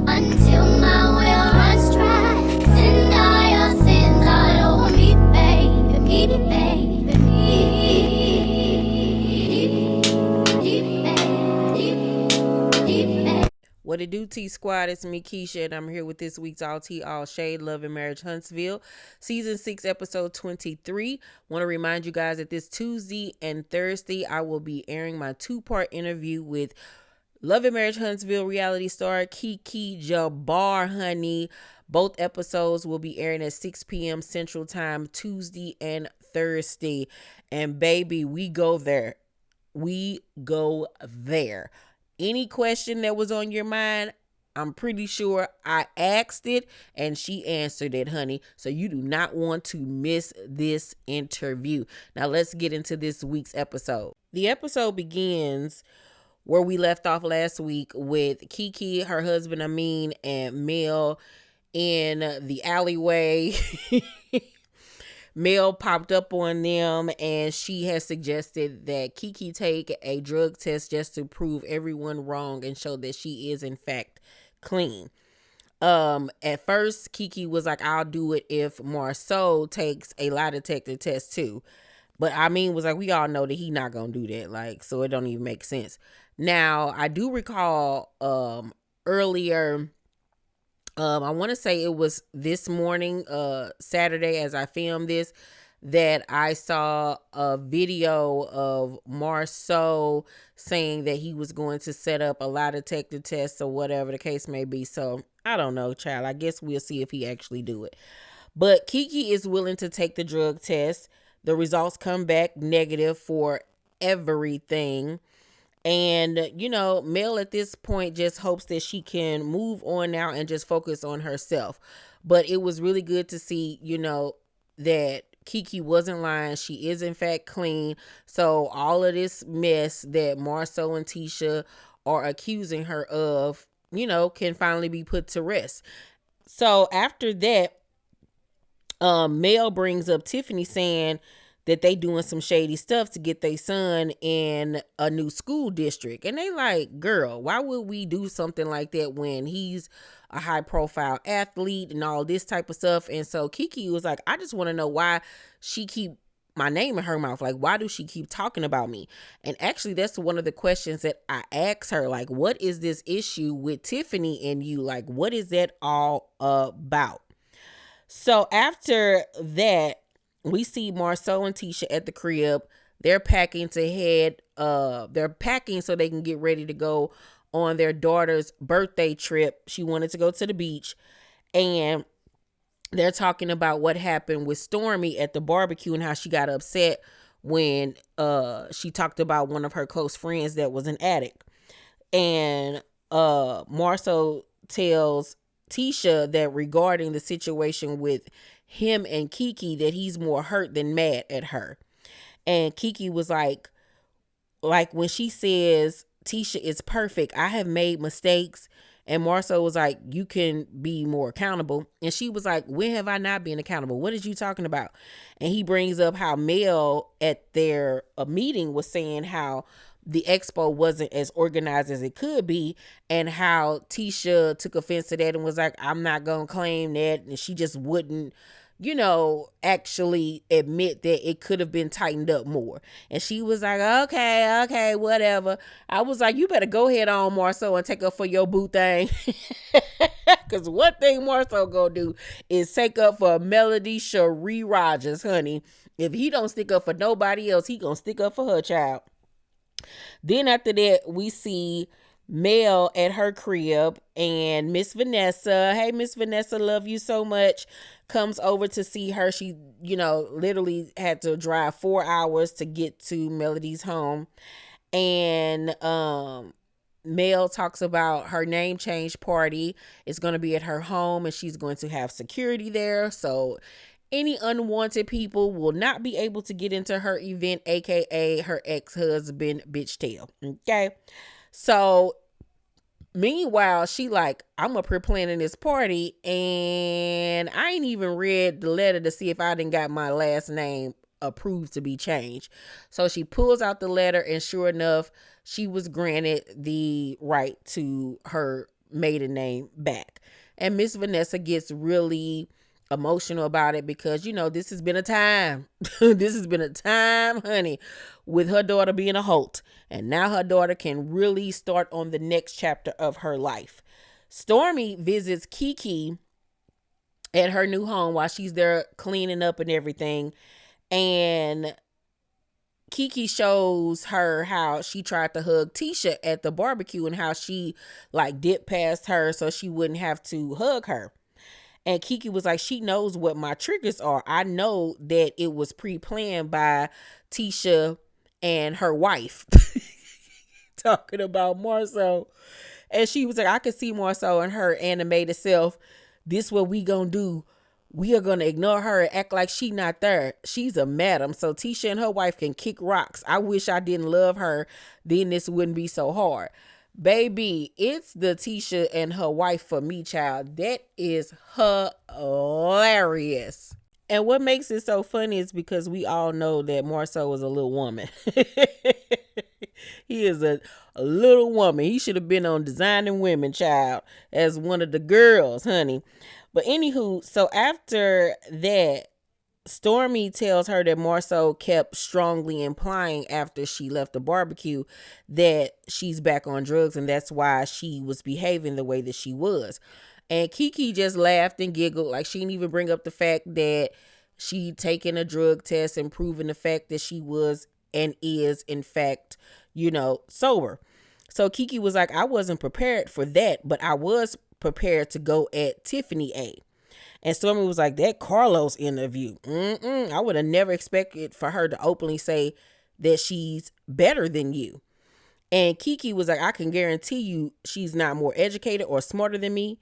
until my well runs dry. Send all your sins all over me, baby, baby, baby. What it do, T Squad? It's me, Keisha, and I'm here with this week's All Tea, All Shade, Love and Marriage Huntsville, Season 6, Episode 23. Want to remind you guys that this Tuesday and Thursday, I will be airing my 2-part interview with Love and Marriage Huntsville reality star Kiki Jabbar, honey. Both episodes will be airing at 6 p.m. Central Time, Tuesday and Thursday. And baby, we go there. We go there. Any question that was on your mind, I'm pretty sure I asked it and she answered it, honey. So you do not want to miss this interview. Now let's get into this week's episode. The episode begins where we left off last week with Kiki, her husband Amin, and Mel in the alleyway. Mel popped up on them and she has suggested that Kiki take a drug test just to prove everyone wrong and show that she is in fact clean. At first Kiki was like, I'll do it if Marceau takes a lie detector test too. But Amin was like, we all know that he not gonna do that. Like, so it don't even make sense. Now, I do recall earlier, I want to say it was this morning, Saturday, as I filmed this, that I saw a video of Marceau saying that he was going to set up a lie detector test or whatever the case may be. So I don't know, child. I guess we'll see if he actually do it. But Kiki is willing to take the drug test. The results come back negative for everything. And, you know, Mel at this point just hopes that she can move on now and just focus on herself. But it was really good to see, you know, that Kiki wasn't lying. She is, in fact, clean. So all of this mess that Marceau and Tisha are accusing her of, you know, can finally be put to rest. So after that, Mel brings up Tiffany saying that they doing some shady stuff to get their son in a new school district. And they like, girl, why would we do something like that when he's a high profile athlete and all this type of stuff? And so Kiki was like, I just want to know why she keep my name in her mouth. Like, why does she keep talking about me? And actually, that's one of the questions that I asked her. Like, what is this issue with Tiffany and you? Like, what is that all about? So after that, we see Marceau and Tisha at the crib. They're packing to head, they're packing so they can get ready to go on their daughter's birthday trip. She wanted to go to the beach. And they're talking about what happened with Stormy at the barbecue and how she got upset when she talked about one of her close friends that was an addict. And Marceau tells Tisha that regarding the situation with him and Kiki, that he's more hurt than mad at her. And Kiki was like when she says Tisha is perfect, I have made mistakes. And Marceau was like, you can be more accountable. And she was like, when have I not been accountable? What is you talking about? And he brings up how Mel at their meeting was saying how the expo wasn't as organized as it could be, and how Tisha took offense to that and was like, I'm not going to claim that. And she just wouldn't, you know, actually admit that it could have been tightened up more. And she was like, okay, whatever. I was like, you better go ahead on, Marceau, and take up for your boo thing. Because one thing Marceau gonna do is take up for Melody Cherie Rogers, honey. If he don't stick up for nobody else, he gonna stick up for her, child. Then after that, we see Mel at her crib, and Miss Vanessa, hey, Miss Vanessa, love you so much, comes over to see her. She, you know, literally had to drive 4 hours to get to Melody's home. And Mel talks about her name change party. It's going to be at her home, and she's going to have security there. So any unwanted people will not be able to get into her event, aka her ex-husband, bitch tail. Okay. So meanwhile, she like, I'm up here planning this party, and I ain't even read the letter to see if I didn't got my last name approved to be changed. So she pulls out the letter, and sure enough, she was granted the right to her maiden name back. And Miss Vanessa gets really emotional about it because, this has been a time. This has been a time, honey, with her daughter being a Holt. And now her daughter can really start on the next chapter of her life. Stormy visits Kiki at her new home while she's there cleaning up and everything. And Kiki shows her how she tried to hug Tisha at the barbecue and how she dipped past her so she wouldn't have to hug her. And Kiki was like, she knows what my triggers are. I know that it was pre-planned by Tisha and her wife. Talking about Marcel. And she was like, I could see Marcel and her animated self. This what we gonna do. We are going to ignore her and act like she not there. She's a madam, so Tisha and her wife can kick rocks. I wish I didn't love her. Then this wouldn't be so hard. Baby, it's the Tisha and her wife for me, child. That is hilarious. And what makes it so funny is because we all know that Marcel was a little woman. He is a little woman. He should have been on Designing Women, child, as one of the girls, honey. But anywho, so after that, Stormy tells her that Marcel kept strongly implying after she left the barbecue that she's back on drugs and that's why she was behaving the way that she was. And Kiki just laughed and giggled like she didn't even bring up the fact that she'd taken a drug test and proven the fact that she was and is, in fact, sober. So Kiki was like, I wasn't prepared for that, but I was prepared to go at Tiffany A. And Stormy was like, that Carlos interview, I would have never expected for her to openly say that she's better than you. And Kiki was like, I can guarantee you she's not more educated or smarter than me.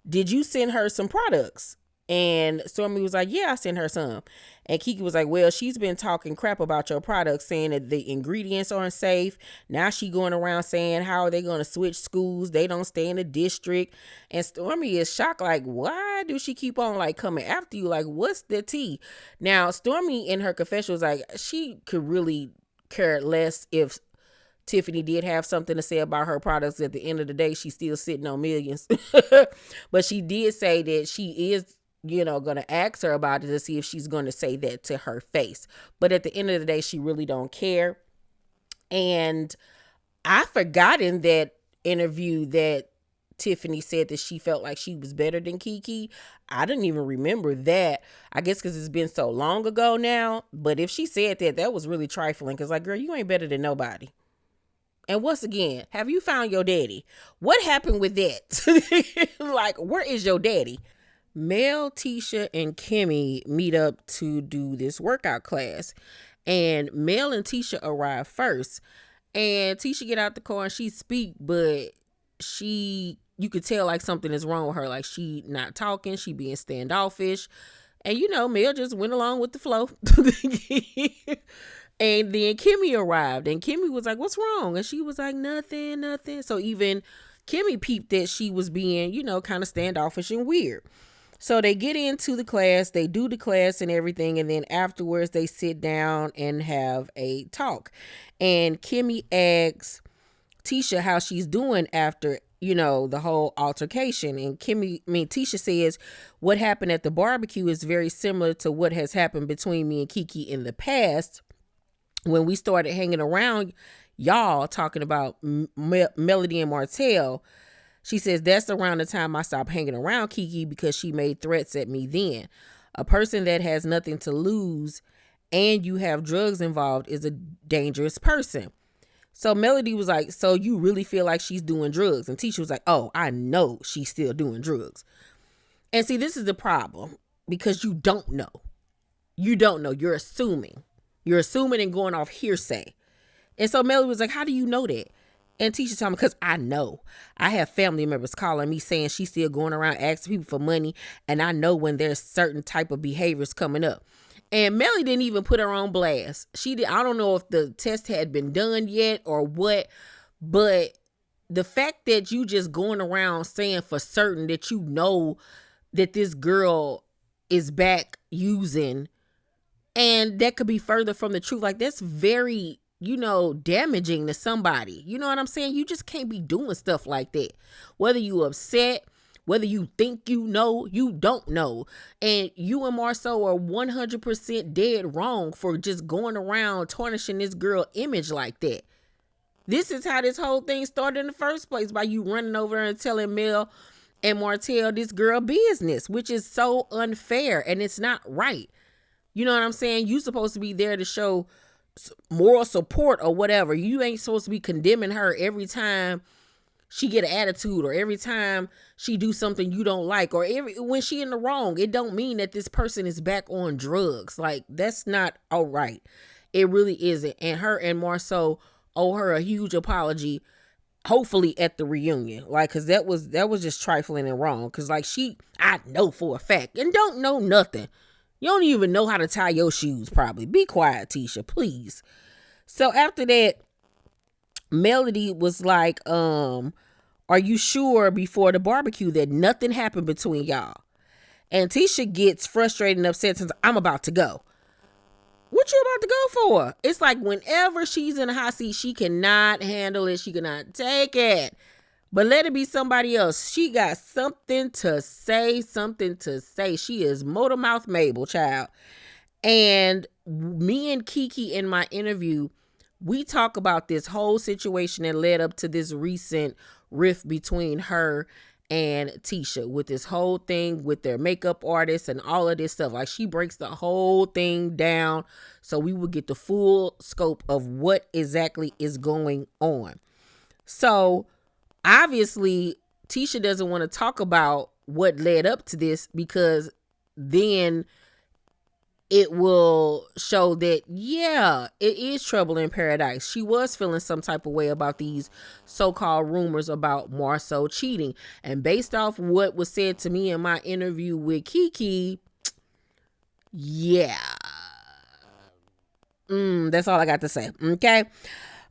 Did you send her some products? And Stormy was like, yeah, I sent her some. And Kiki was like, well, she's been talking crap about your products, saying that the ingredients aren't safe. Now she going around saying how are they going to switch schools? They don't stay in the district. And Stormy is shocked, like, why do she keep on coming after you? Like, what's the tea? Now, Stormy in her confession was like, she could really care less if Tiffany did have something to say about her products. At the end of the day, she's still sitting on millions. But she did say that she is going to ask her about it to see if she's going to say that to her face. But at the end of the day, she really don't care. And I forgot in that interview that Tiffany said that she felt like she was better than Kiki. I didn't even remember that. I guess because it's been so long ago now. But if she said that, that was really trifling. Because girl, you ain't better than nobody. And once again, have you found your daddy? What happened with that? Where is your daddy? Mel, Tisha, and Kimmy meet up to do this workout class. And Mel and Tisha arrive first. And Tisha get out the car and she speak, but you could tell something is wrong with her. She not talking, she being standoffish. And Mel just went along with the flow. And then Kimmy arrived and Kimmy was like, what's wrong? And she was like, nothing. So even Kimmy peeped that she was being, kind of standoffish and weird. So they get into the class, they do the class and everything, and then afterwards they sit down and have a talk. And Kimmy asks Tisha how she's doing after, the whole altercation. And Tisha says, what happened at the barbecue is very similar to what has happened between me and Kiki in the past when we started hanging around y'all talking about Melody and Martel. She says, that's around the time I stopped hanging around Kiki because she made threats at me then. A person that has nothing to lose and you have drugs involved is a dangerous person. So Melody was like, so you really feel like she's doing drugs? And Tisha was like, oh, I know she's still doing drugs. And see, this is the problem because you don't know. You don't know. You're assuming. You're assuming and going off hearsay. And so Melody was like, how do you know that? And Tisha told me, because I know. I have family members calling me saying she's still going around asking people for money. And I know when there's certain type of behaviors coming up. And Melly didn't even put her on blast. I don't know if the test had been done yet or what. But the fact that you just going around saying for certain that you know that this girl is back using, and that could be further from the truth. That's very damaging to somebody. You know what I'm saying? You just can't be doing stuff like that. Whether you upset, whether you think you don't know. And you and Marceau are 100% dead wrong for just going around tarnishing this girl image like that. This is how this whole thing started in the first place, by you running over there and telling Mel and Martel this girl business, which is so unfair and it's not right. You know what I'm saying? You supposed to be there to show moral support or whatever. You ain't supposed to be condemning her every time she get an attitude, or every time she do something you don't like, or when she in the wrong. It don't mean that this person is back on drugs. Like, that's not all right. It really isn't. And her and Marceau owe her a huge apology, hopefully at the reunion. Like, cause that was just trifling and wrong. Cause like, I know for a fact, and don't know nothing. You don't even know how to tie your shoes probably. Be quiet, Tisha, please. So after that, Melody was like, are you sure before the barbecue that nothing happened between y'all? And Tisha gets frustrated and upset since I'm about to go. What you about to go for? It's like whenever she's in a hot seat, she cannot handle it. She cannot take it. But let it be somebody else. She got something to say. She is motor mouth Mabel, child. And me and Kiki in my interview, we talk about this whole situation that led up to this recent rift between her and Tisha, with this whole thing with their makeup artist and all of this stuff. Like, she breaks the whole thing down so we will get the full scope of what exactly is going on. So obviously Tisha doesn't want to talk about what led up to this, because then it will show that, yeah, it is trouble in paradise. She was feeling some type of way about these so-called rumors about Marceau cheating. And based off what was said to me in my interview with Kiki, yeah. That's all I got to say. Okay.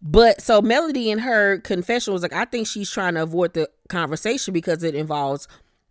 But so Melody in her confession was like, I think she's trying to avoid the conversation because it involves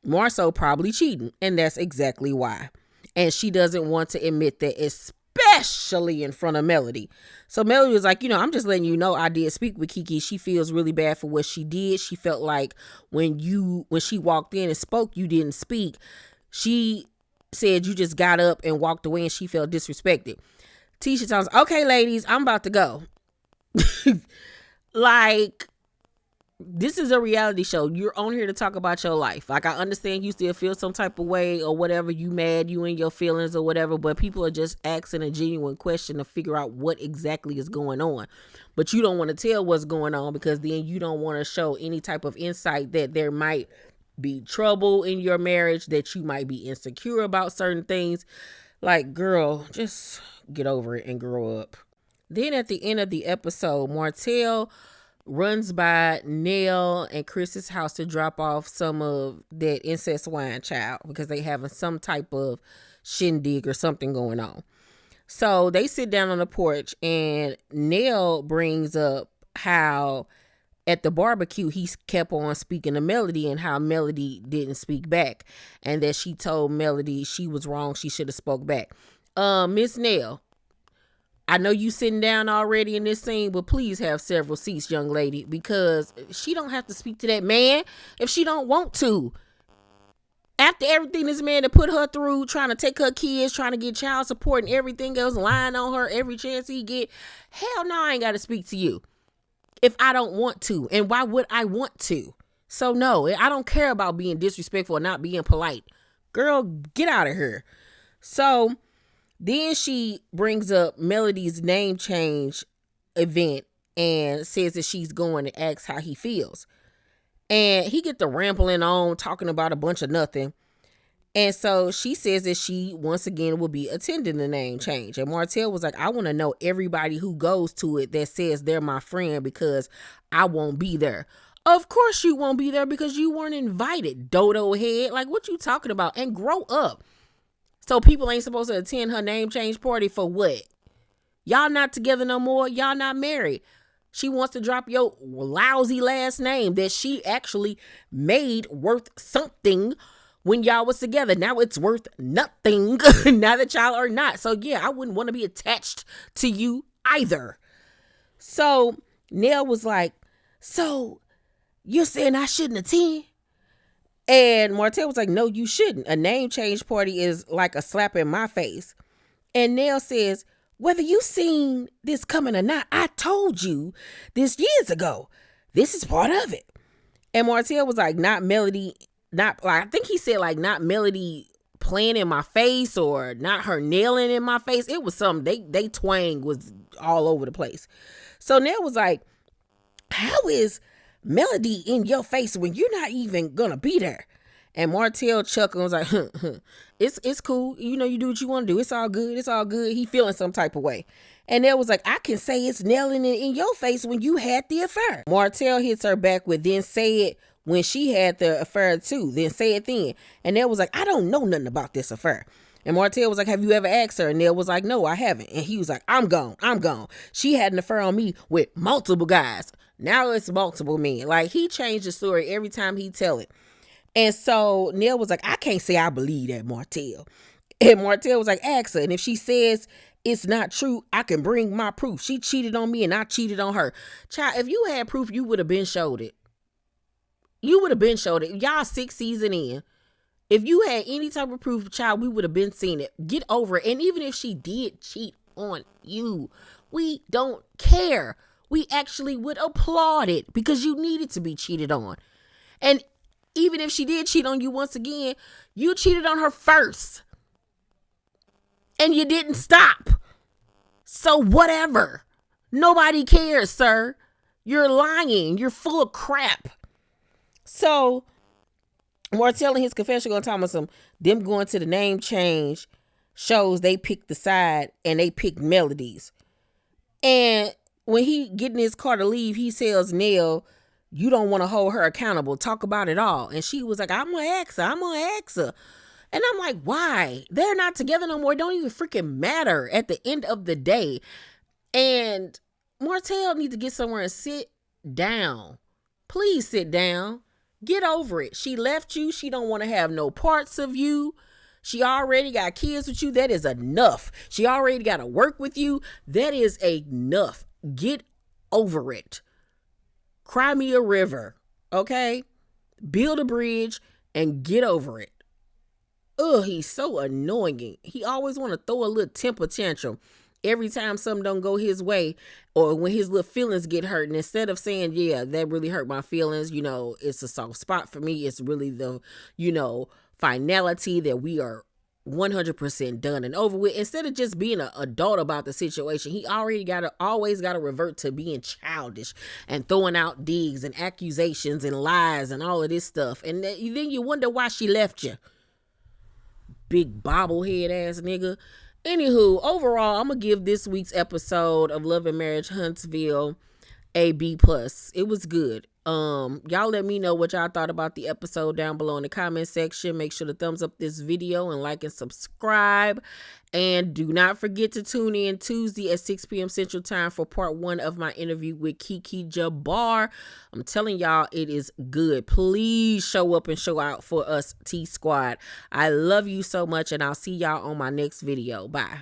Marceau probably cheating. And that's exactly why. And she doesn't want to admit that, especially in front of Melody. So Melody was like, I'm just letting you know I did speak with Kiki. She feels really bad for what she did. She felt like when she walked in and spoke, you didn't speak. She said you just got up and walked away and she felt disrespected. Tisha tells, okay, ladies, I'm about to go. Like, this is a reality show. You're on here to talk about your life. Like, I understand you still feel some type of way or whatever. You mad, you in your feelings or whatever, but people are just asking a genuine question to figure out what exactly is going on. But you don't want to tell what's going on, because then you don't want to show any type of insight that there might be trouble in your marriage, that you might be insecure about certain things. Like, girl, just get over it and grow up. Then at the end of the episode, Martel runs by Nell and Chris's house to drop off some of that incest wine, child, because they having some type of shindig or something going on. So they sit down on the porch and Nell brings up how at the barbecue he kept on speaking to Melody and how Melody didn't speak back, and that she told Melody she was wrong, she should have spoke back. Miss Nell, I know you sitting down already in this scene, but please have several seats, young lady, because she don't have to speak to that man if she don't want to. After everything this man had put her through, trying to take her kids, trying to get child support and everything else, lying on her every chance he get, hell no, I ain't got to speak to you if I don't want to. And why would I want to? So no, I don't care about being disrespectful or not being polite. Girl, get out of here. So then she brings up Melody's name change event and says that she's going to ask how he feels. And he get the rambling on, talking about a bunch of nothing. And so she says that she, once again, will be attending the name change. And Martel was like, I want to know everybody who goes to it that says they're my friend, because I won't be there. Of course you won't be there, because you weren't invited, dodo head. Like, what you talking about? And grow up. So people ain't supposed to attend her name change party for what? Y'all not together no more. Y'all not married. She wants to drop your lousy last name that she actually made worth something when y'all was together. Now it's worth nothing now that y'all are not. So yeah, I wouldn't want to be attached to you either. So Nell was like, so you're saying I shouldn't attend? And Martel was like, no, you shouldn't. A name change party is like a slap in my face. And Nell says, whether you seen this coming or not, I told you this years ago. This is part of it. And Martel was like, not Melody, not like, I think he said like not Melody playing in my face or not her nailing in my face. It was something, they twang was all over the place. So Nell was like, how is Melody in your face when you're not even gonna be there? And Martel chuckled and was like, it's cool. You know, you do what you want to do. It's all good. It's all good. He feeling some type of way. And Nell was like, I can say it's nailing it in your face when you had the affair. Martel hits her back with, then say it when she had the affair too. Then say it then. And Nell was like, I don't know nothing about this affair. And Martel was like, have you ever asked her? And Nell was like, no, I haven't. And he was like, I'm gone. She had an affair on me with multiple guys. Now it's multiple men. Like, he changed the story every time he tell it. And so Nell was like, I can't say I believe that, Martel. And Martel was like, ask her. And if she says it's not true, I can bring my proof. She cheated on me and I cheated on her. Child, if you had proof, you would have been showed it. Y'all 6 seasons in. If you had any type of proof, child, we would have been seeing it. Get over it. And even if she did cheat on you, we don't care. We actually would applaud it because you needed to be cheated on. And even if she did cheat on you once again, you cheated on her first. And you didn't stop. So whatever. Nobody cares, sir. You're lying. You're full of crap. So Martel in his confession gonna tell me them going to the name change shows they picked the side and they picked melodies. And when he get in his car to leave, he tells Nell, you don't want to hold her accountable. Talk about it all. And she was like, I'm gonna ask her. And I'm like, why? They're not together no more. It don't even freaking matter at the end of the day. And Martel needs to get somewhere and sit down. Please sit down. Get over it. She left you. She don't want to have no parts of you. She already got kids with you. That is enough. She already got to work with you. That is enough. Get over it. Cry me a river. Okay? Build a bridge and get over it. Ugh, he's so annoying. He always want to throw a little temper tantrum every time something don't go his way or when his little feelings get hurt. And instead of saying, yeah, that really hurt my feelings, you know, it's a soft spot for me. It's really the, you know, finality that we are 100% done and over with. Instead of just being an adult about the situation, he always got to revert to being childish and throwing out digs and accusations and lies and all of this stuff. And then you wonder why she left you. Big bobblehead ass nigga. Anywho, overall, I'm going to give this week's episode of Love and Marriage Huntsville a B+. It was good. Y'all let me know what y'all thought about the episode down below in the comment section. Make sure to thumbs up this video and like and subscribe. And do not forget to tune in Tuesday at 6 p.m. Central Time for part 1 of my interview with Kiki Jabbar. I'm telling y'all, it is good. Please show up and show out for us, T Squad. I love you so much, and I'll see y'all on my next video. Bye.